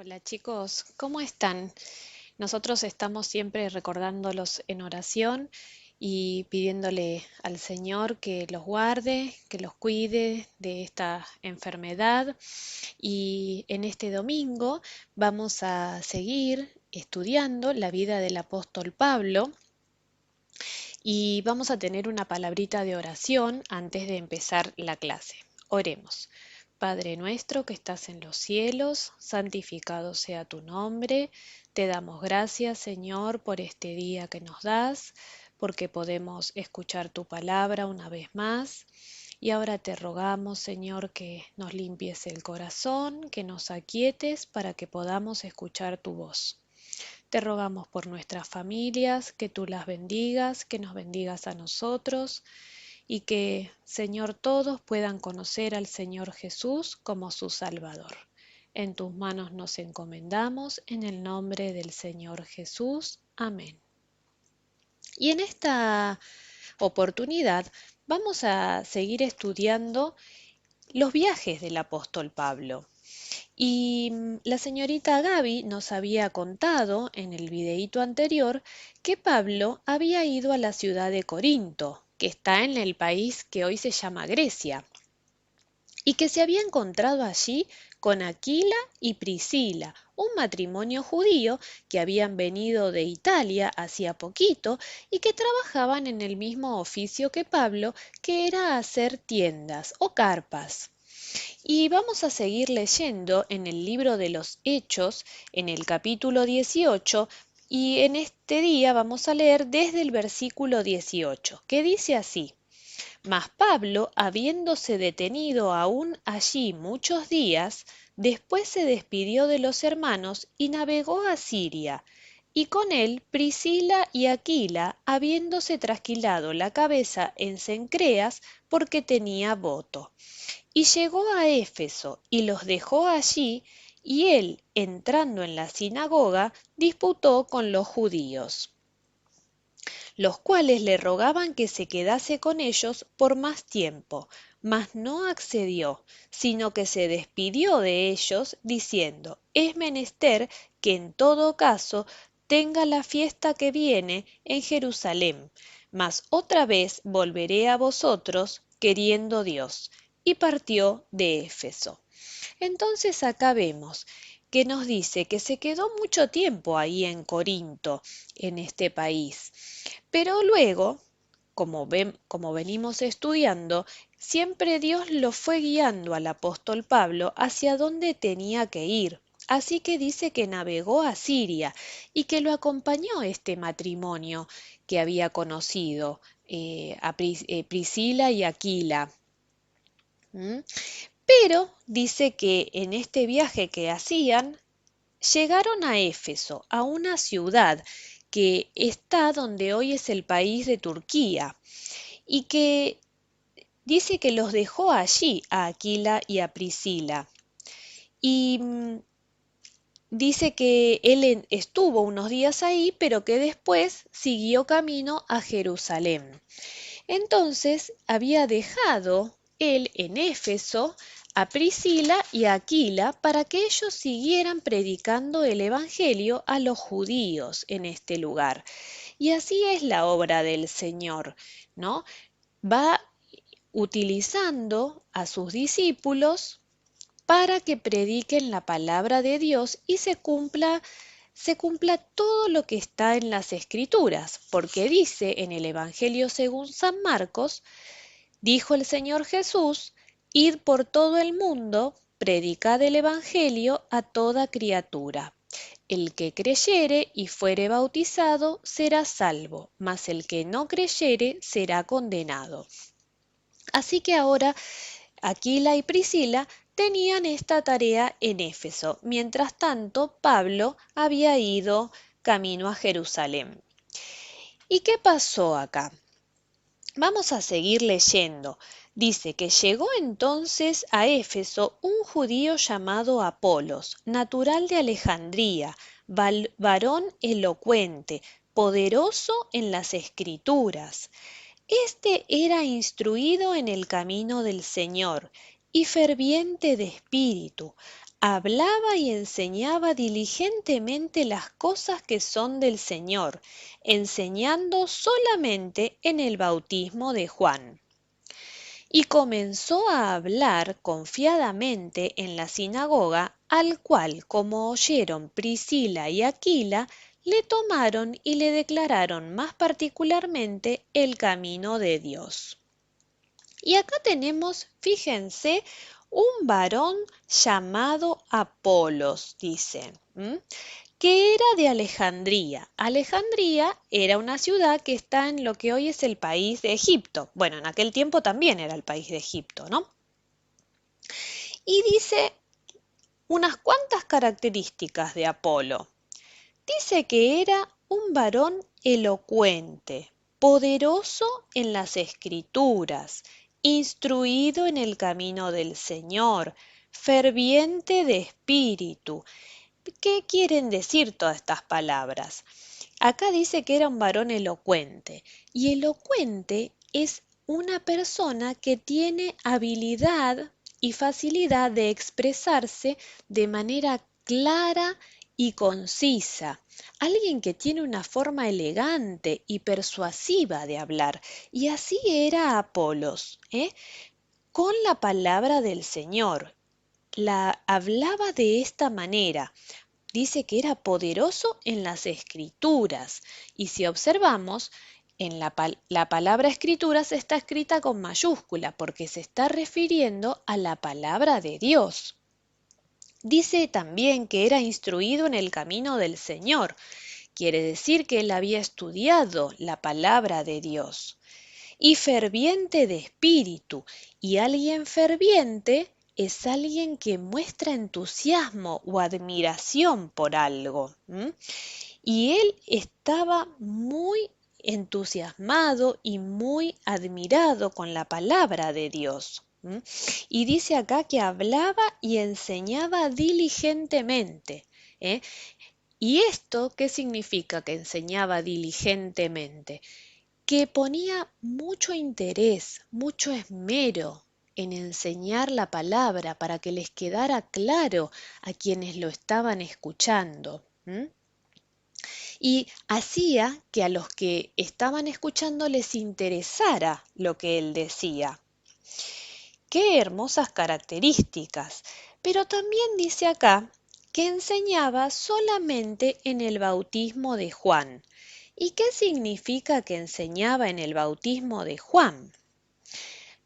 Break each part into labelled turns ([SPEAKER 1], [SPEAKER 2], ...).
[SPEAKER 1] Hola chicos, ¿cómo están? Nosotros estamos siempre recordándolos en oración y pidiéndole al Señor que los guarde, que los cuide de esta enfermedad. Y en este domingo vamos a seguir estudiando la vida del apóstol Pablo y vamos a tener una palabrita de oración antes de empezar la clase. Oremos. Padre nuestro que estás en los cielos, santificado sea tu nombre. Te damos gracias, Señor, por este día que nos das, porque podemos escuchar tu palabra una vez más. Y ahora te rogamos, Señor, que nos limpies el corazón, que nos aquietes para que podamos escuchar tu voz. Te rogamos por nuestras familias, que tú las bendigas, que nos bendigas a nosotros y que, Señor, todos puedan conocer al Señor Jesús como su Salvador. En tus manos nos encomendamos, en el nombre del Señor Jesús. Amén. Y en esta oportunidad vamos a seguir estudiando los viajes del apóstol Pablo. Y la señorita Gaby nos había contado en el videíto anterior que Pablo había ido a la ciudad de Corinto, que está en el país que hoy se llama Grecia, y que se había encontrado allí con Aquila y Priscila, un matrimonio judío que habían venido de Italia hacía poquito y que trabajaban en el mismo oficio que Pablo, que era hacer tiendas o carpas. Y vamos a seguir leyendo en el libro de los Hechos, en el capítulo 18, y en este día vamos a leer desde el versículo 18, que dice así: Mas Pablo, habiéndose detenido aún allí muchos días, después se despidió de los hermanos y navegó a Siria, y con él Priscila y Aquila, habiéndose trasquilado la cabeza en Cencreas, porque tenía voto. Y llegó a Éfeso y los dejó allí, y él, entrando en la sinagoga, disputó con los judíos, los cuales le rogaban que se quedase con ellos por más tiempo, mas no accedió, sino que se despidió de ellos, diciendo: Es menester que en todo caso tenga la fiesta que viene en Jerusalén, mas otra vez volveré a vosotros, queriendo Dios. Y partió de Éfeso. Entonces acá vemos que nos dice que se quedó mucho tiempo ahí en Corinto, en este país. Pero luego, como venimos estudiando, siempre Dios lo fue guiando al apóstol Pablo hacia donde tenía que ir. Así que dice que navegó a Siria y que lo acompañó este matrimonio que había conocido, Priscila y Aquila. ¿Mm? Pero dice que en este viaje que hacían, llegaron a Éfeso, a una ciudad que está donde hoy es el país de Turquía, y que dice que los dejó allí a Aquila y a Priscila. Y dice que él estuvo unos días ahí, pero que después siguió camino a Jerusalén. Entonces había dejado él en Éfeso a Priscila y a Aquila para que ellos siguieran predicando el Evangelio a los judíos en este lugar. Y así es la obra del Señor, ¿no? Va utilizando a sus discípulos para que prediquen la palabra de Dios y se cumpla todo lo que está en las Escrituras, porque dice en el Evangelio según San Marcos: Dijo el Señor Jesús: Id por todo el mundo, predicad el Evangelio a toda criatura. El que creyere y fuere bautizado será salvo, mas el que no creyere será condenado. Así que ahora Aquila y Priscila tenían esta tarea en Éfeso. Mientras tanto, Pablo había ido camino a Jerusalén. ¿Y qué pasó acá? Vamos a seguir leyendo. Dice que llegó entonces a Éfeso un judío llamado Apolos, natural de Alejandría, varón elocuente, poderoso en las Escrituras. Este era instruido en el camino del Señor y ferviente de espíritu, hablaba y enseñaba diligentemente las cosas que son del Señor, enseñando solamente en el bautismo de Juan. Y comenzó a hablar confiadamente en la sinagoga, al cual, como oyeron Priscila y Aquila, le tomaron y le declararon más particularmente el camino de Dios. Y acá tenemos, fíjense, un varón llamado Apolos, dice, que era de Alejandría. Alejandría era una ciudad que está en lo que hoy es el país de Egipto. Bueno, en aquel tiempo también era el país de Egipto, ¿no? Y dice unas cuantas características de Apolo. Dice que era un varón elocuente, poderoso en las escrituras, instruido en el camino del Señor, ferviente de espíritu. ¿Qué quieren decir todas estas palabras? Acá dice que era un varón elocuente, y elocuente es una persona que tiene habilidad y facilidad de expresarse de manera clara y concisa. Alguien que tiene una forma elegante y persuasiva de hablar. Y así era Apolos, con la palabra del Señor. La hablaba de esta manera. Dice que era poderoso en las escrituras. Y si observamos, la palabra escrituras está escrita con mayúscula porque se está refiriendo a la palabra de Dios. Dice también que era instruido en el camino del Señor. Quiere decir que él había estudiado la palabra de Dios. Y ferviente de espíritu. Y alguien ferviente es alguien que muestra entusiasmo o admiración por algo. Y él estaba muy entusiasmado y muy admirado con la palabra de Dios. Y dice acá que hablaba y enseñaba diligentemente. ¿eh? ¿Y esto qué significa que enseñaba diligentemente? Que ponía mucho interés, mucho esmero en enseñar la palabra para que les quedara claro a quienes lo estaban escuchando. Y hacía que a los que estaban escuchando les interesara lo que él decía. ¡Qué hermosas características! Pero también dice acá que enseñaba solamente en el bautismo de Juan. ¿Y qué significa que enseñaba en el bautismo de Juan?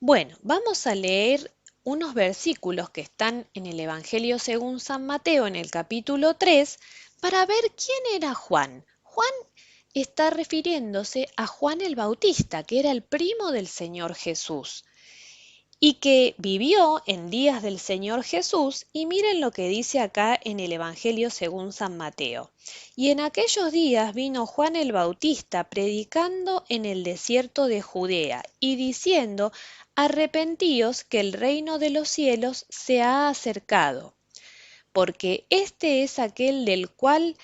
[SPEAKER 1] Bueno, vamos a leer unos versículos que están en el Evangelio según San Mateo en el capítulo 3 para ver quién era Juan. Juan está refiriéndose a Juan el Bautista, que era el primo del Señor Jesús y que vivió en días del Señor Jesús, y miren lo que dice acá en el Evangelio según San Mateo. Y en aquellos días vino Juan el Bautista predicando en el desierto de Judea y diciendo, arrepentíos que el reino de los cielos se ha acercado, porque este es aquel del cual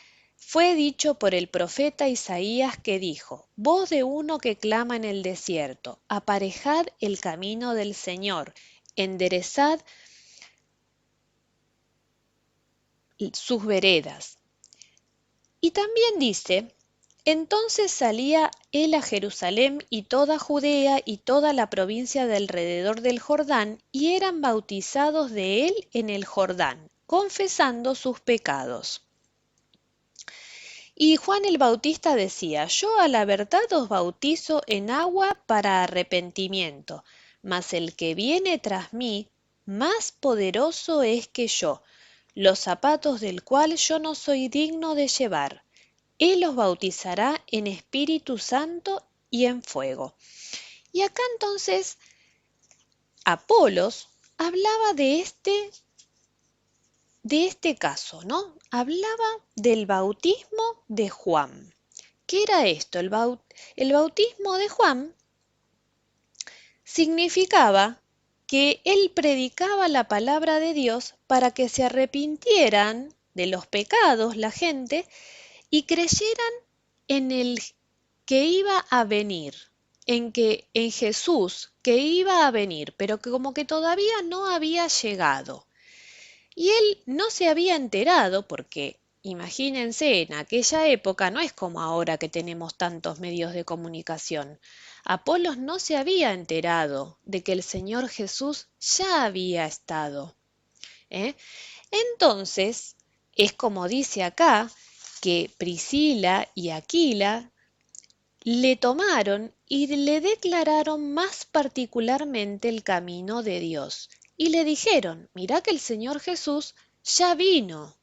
[SPEAKER 1] fue dicho por el profeta Isaías que dijo, voz de uno que clama en el desierto, aparejad el camino del Señor, enderezad sus veredas. Y también dice, entonces salía él a Jerusalén y toda Judea y toda la provincia de alrededor del Jordán, y eran bautizados de él en el Jordán, confesando sus pecados. Y Juan el Bautista decía, yo a la verdad os bautizo en agua para arrepentimiento, mas el que viene tras mí, más poderoso es que yo, los zapatos del cual yo no soy digno de llevar. Él os bautizará en Espíritu Santo y en fuego. Y acá entonces Apolos hablaba de este caso, ¿no? Hablaba del bautismo de Juan. ¿Qué era esto? El bautismo de Juan significaba que él predicaba la palabra de Dios para que se arrepintieran de los pecados la gente y creyeran en el que iba a venir, en Jesús que iba a venir, pero que como que todavía no había llegado. Y él no se había enterado porque, imagínense, en aquella época no es como ahora que tenemos tantos medios de comunicación. Apolos no se había enterado de que el Señor Jesús ya había estado. ¿Eh? Entonces, es como dice acá, que Priscila y Aquila le tomaron y le declararon más particularmente el camino de Dios. Y le dijeron, mirá que el Señor Jesús ya vino.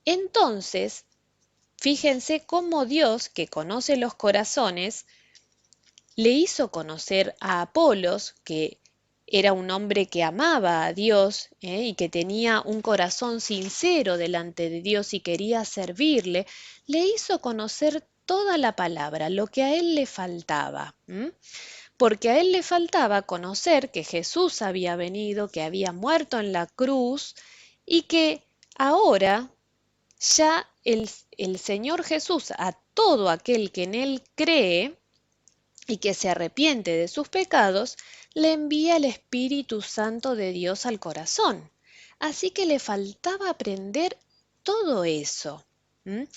[SPEAKER 1] Entonces, fíjense cómo Dios, que conoce los corazones, le hizo conocer a Apolos, que era un hombre que amaba a Dios, y que tenía un corazón sincero delante de Dios y quería servirle, le hizo conocer toda la palabra, lo que a él le faltaba. Porque a él le faltaba conocer que Jesús había venido, que había muerto en la cruz y que ahora ya el Señor Jesús, a todo aquel que en él cree y que se arrepiente de sus pecados, le envía el Espíritu Santo de Dios al corazón. Así que le faltaba aprender todo eso. ¿m?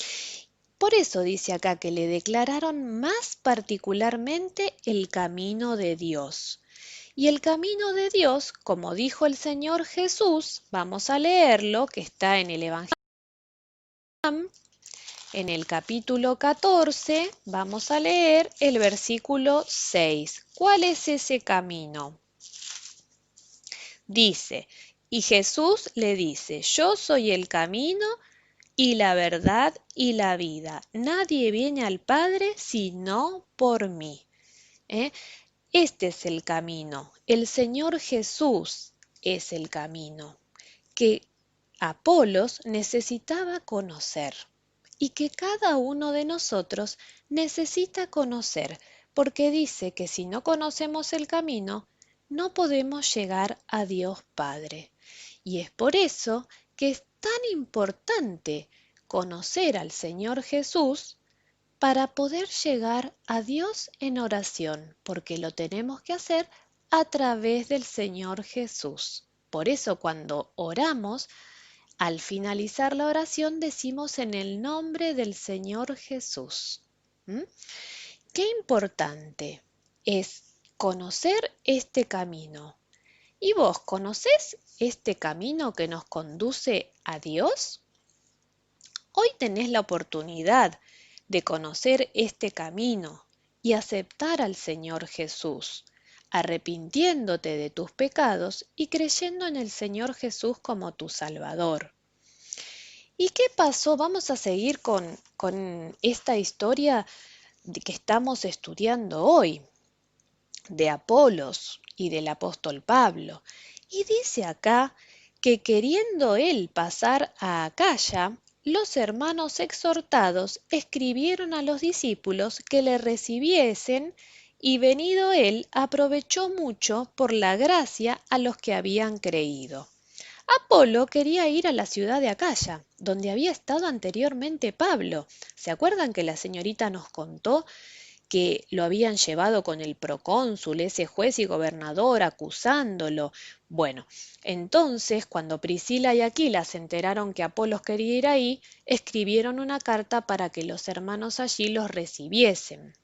[SPEAKER 1] Por eso dice acá que le declararon más particularmente el camino de Dios. Y el camino de Dios, como dijo el Señor Jesús, vamos a leerlo, que está en el Evangelio, en el capítulo 14, vamos a leer el versículo 6. ¿Cuál es ese camino? Dice, y Jesús le dice, yo soy el camino y la verdad y la vida. Nadie viene al Padre sino por mí. ¿Eh? Este es el camino. El Señor Jesús es el camino que Apolos necesitaba conocer y que cada uno de nosotros necesita conocer, porque dice que si no conocemos el camino, no podemos llegar a Dios Padre. Y es por eso que es tan importante conocer al Señor Jesús para poder llegar a Dios en oración, porque lo tenemos que hacer a través del Señor Jesús. Por eso cuando oramos, al finalizar la oración decimos en el nombre del Señor Jesús. ¿Mm? Qué importante es conocer este camino. ¿Y vos conocés este camino que nos conduce a Dios? Hoy tenés la oportunidad de conocer este camino y aceptar al Señor Jesús, arrepintiéndote de tus pecados y creyendo en el Señor Jesús como tu Salvador. ¿Y qué pasó? Vamos a seguir con esta historia que estamos estudiando hoy, de Apolos y del apóstol Pablo. Y dice acá que queriendo él pasar a Acaya, los hermanos exhortados escribieron a los discípulos que le recibiesen y venido él aprovechó mucho por la gracia a los que habían creído. Apolo quería ir a la ciudad de Acaya, donde había estado anteriormente Pablo. ¿Se acuerdan que la señorita nos contó que lo habían llevado con el procónsul, ese juez y gobernador, acusándolo? Bueno, entonces cuando Priscila y Aquila se enteraron que Apolos quería ir ahí, escribieron una carta para que los hermanos allí los recibiesen.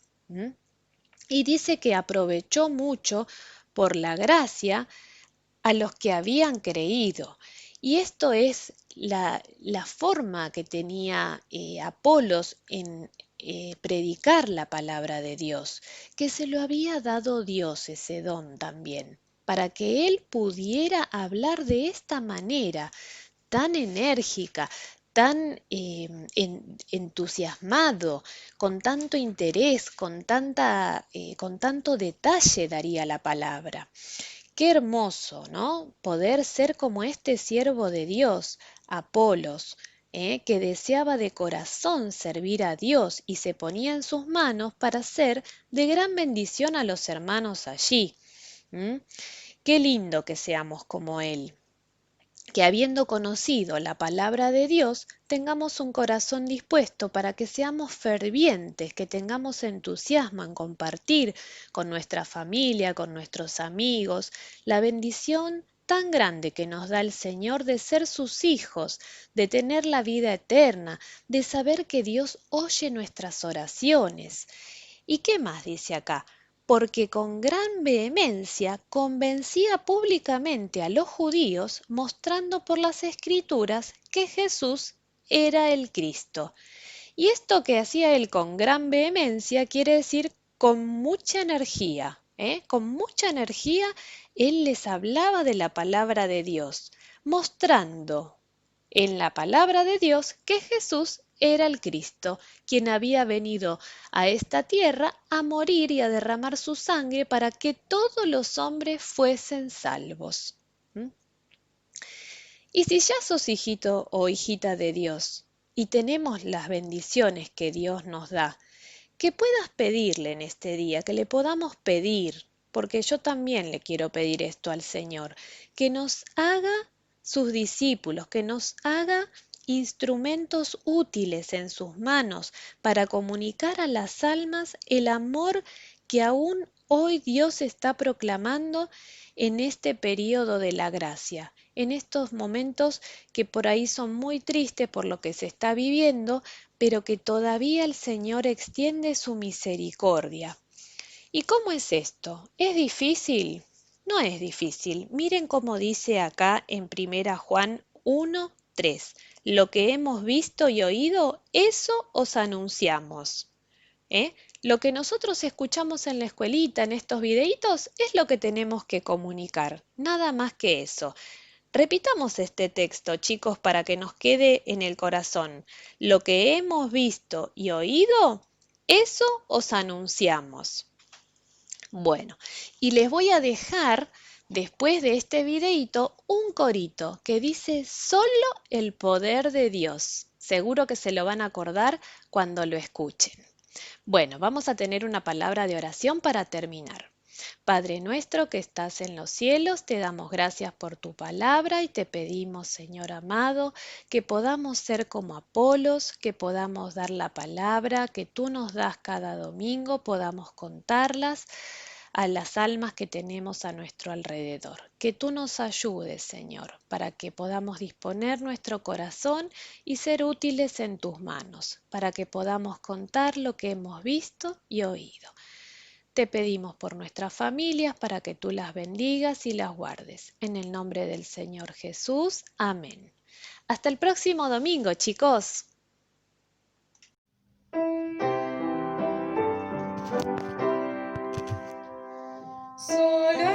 [SPEAKER 1] Y dice que aprovechó mucho por la gracia a los que habían creído. Y esto es la forma que tenía Apolos en predicar la palabra de Dios, que se lo había dado Dios ese don también, para que él pudiera hablar de esta manera tan enérgica, tan entusiasmado, con tanto interés, con tanto detalle daría la palabra. Qué hermoso, ¿no? Poder ser como este siervo de Dios, Apolos, que deseaba de corazón servir a Dios y se ponía en sus manos para ser de gran bendición a los hermanos allí. ¿m? Qué lindo que seamos como él, que habiendo conocido la palabra de Dios, tengamos un corazón dispuesto para que seamos fervientes, que tengamos entusiasmo en compartir con nuestra familia, con nuestros amigos, la bendición tan grande que nos da el Señor de ser sus hijos, de tener la vida eterna, de saber que Dios oye nuestras oraciones. ¿Y qué más dice acá? Porque con gran vehemencia convencía públicamente a los judíos, mostrando por las Escrituras que Jesús era el Cristo. Y esto que hacía él con gran vehemencia quiere decir con mucha energía, ¿eh? Con mucha energía él les hablaba de la palabra de Dios, mostrando en la palabra de Dios que Jesús era el Cristo, quien había venido a esta tierra a morir y a derramar su sangre para que todos los hombres fuesen salvos. ¿Mm? Y si ya sos hijito o hijita de Dios y tenemos las bendiciones que Dios nos da, que puedas pedirle en este día, que le podamos pedir, porque yo también le quiero pedir esto al Señor, que nos haga sus discípulos, que nos haga instrumentos útiles en sus manos para comunicar a las almas el amor que aún hoy Dios está proclamando en este periodo de la gracia, en estos momentos que por ahí son muy tristes por lo que se está viviendo, pero que todavía el Señor extiende su misericordia. ¿Y cómo es esto? ¿Es difícil? No es difícil. Miren cómo dice acá en Primera Juan 1:3. Lo que hemos visto y oído, eso os anunciamos. ¿Eh? Lo que nosotros escuchamos en la escuelita, en estos videitos, es lo que tenemos que comunicar. Nada más que eso. Repitamos este texto, chicos, para que nos quede en el corazón. Lo que hemos visto y oído, eso os anunciamos. Bueno, y les voy a dejar después de este videito un corito que dice solo el poder de Dios. Seguro que se lo van a acordar cuando lo escuchen. Bueno, vamos a tener una palabra de oración para terminar. Padre nuestro que estás en los cielos, te damos gracias por tu palabra y te pedimos, Señor amado, que podamos ser como Apolos, que podamos dar la palabra que tú nos das cada domingo, podamos contarlas a las almas que tenemos a nuestro alrededor. Que tú nos ayudes, Señor, para que podamos disponer nuestro corazón y ser útiles en tus manos, para que podamos contar lo que hemos visto y oído. Te pedimos por nuestras familias para que tú las bendigas y las guardes. En el nombre del Señor Jesús. Amén. Hasta el próximo domingo, chicos.
[SPEAKER 2] Solo